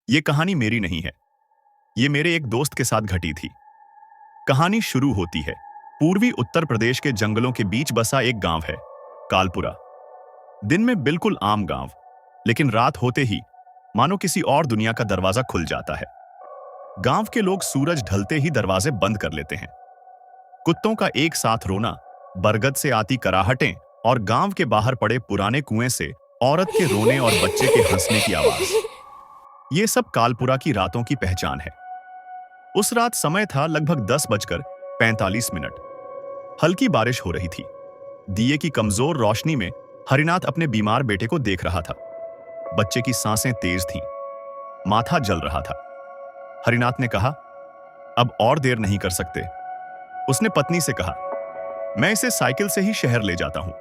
ये कहानी मेरी नहीं है। ये मेरे एक दोस्त के साथ घटी थी। कहानी शुरू होती है पूर्वी उत्तर प्रदेश के जंगलों के बीच बसा एक गांव है, कालपुरा। दिन में बिल्कुल आम गांव, लेकिन रात होते ही मानो किसी और दुनिया का दरवाजा खुल जाता है। गांव के लोग सूरज ढलते ही दरवाजे बंद कर लेते हैं। कुत्तों का एक साथ रोना, बरगद से आती कराहटें और गांव के बाहर पड़े पुराने कुएं से औरत के रोने और बच्चे के हंसने की आवाज, ये सब कालपुरा की रातों की पहचान है। उस रात समय था लगभग 10:45। हल्की बारिश हो रही थी। दिए की कमजोर रोशनी में हरिनाथ अपने बीमार बेटे को देख रहा था। बच्चे की सांसें तेज थीं, माथा जल रहा था। हरिनाथ ने कहा, अब और देर नहीं कर सकते। उसने पत्नी से कहा, मैं इसे साइकिल से ही शहर ले जाता हूं।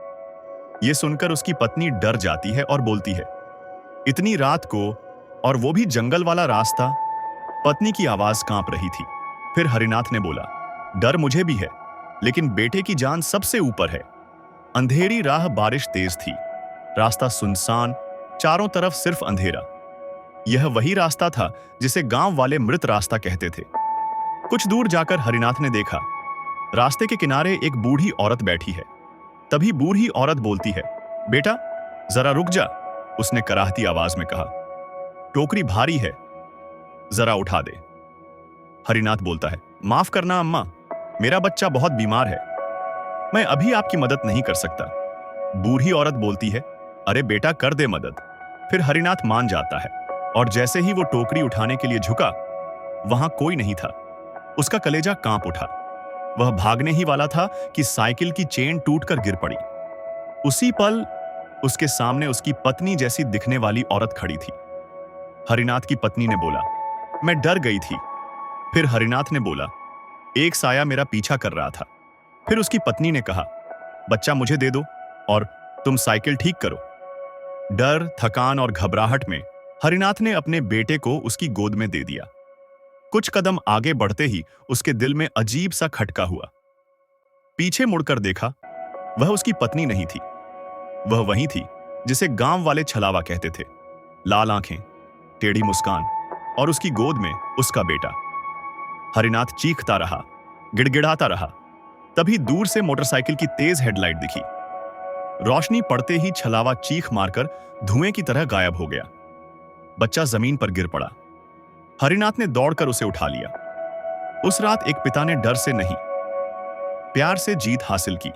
यह सुनकर उसकी पत्नी डर जाती है और बोलती है, इतनी रात को, और वो भी जंगल वाला रास्ता। पत्नी की आवाज कांप रही थी। फिर हरिनाथ ने बोला, डर मुझे भी है, लेकिन बेटे की जान सबसे ऊपर है। अंधेरी राह, बारिश तेज थी, रास्ता सुनसान, चारों तरफ सिर्फ अंधेरा। यह वही रास्ता था जिसे गांव वाले मृत रास्ता कहते थे। कुछ दूर जाकर हरिनाथ ने देखा, रास्ते के किनारे एक बूढ़ी औरत बैठी है। तभी बूढ़ी औरत बोलती है, बेटा जरा रुक जा। उसने कराहती आवाज में कहा, टोकरी भारी है, जरा उठा दे। हरिनाथ बोलता है, माफ करना अम्मा, मेरा बच्चा बहुत बीमार है, मैं अभी आपकी मदद नहीं कर सकता। बूढ़ी औरत बोलती है, अरे बेटा कर दे मदद। फिर हरिनाथ मान जाता है, और जैसे ही वो टोकरी उठाने के लिए झुका, वहां कोई नहीं था। उसका कलेजा कांप उठा। वह भागने ही वाला था कि साइकिल की चेन टूटकर गिर पड़ी। उसी पल उसके सामने उसकी पत्नी जैसी दिखने वाली औरत खड़ी थी। हरिनाथ की पत्नी ने बोला, मैं डर गई थी। फिर हरिनाथ ने बोला, एक साया मेरा पीछा कर रहा था। फिर उसकी पत्नी ने कहा, बच्चा मुझे दे दो और तुम साइकिल ठीक करो। डर, थकान और घबराहट में हरिनाथ ने अपने बेटे को उसकी गोद में दे दिया। कुछ कदम आगे बढ़ते ही उसके दिल में अजीब सा खटका हुआ। पीछे मुड़कर देखा, वह उसकी पत्नी नहीं थी। वह वही थी जिसे गांव वाले छलावा कहते थे। लाल आंखें, टेढ़ी मुस्कान और उसकी गोद में उसका बेटा। हरिनाथ चीखता रहा, गिड़गिड़ाता रहा। तभी दूर से मोटरसाइकिल की तेज हेडलाइट दिखी। रोशनी पड़ते ही छलावा चीख मारकर धुएं की तरह गायब हो गया। बच्चा जमीन पर गिर पड़ा। हरिनाथ ने दौड़कर उसे उठा लिया। उस रात एक पिता ने डर से नहीं, प्यार से जीत हासिल की।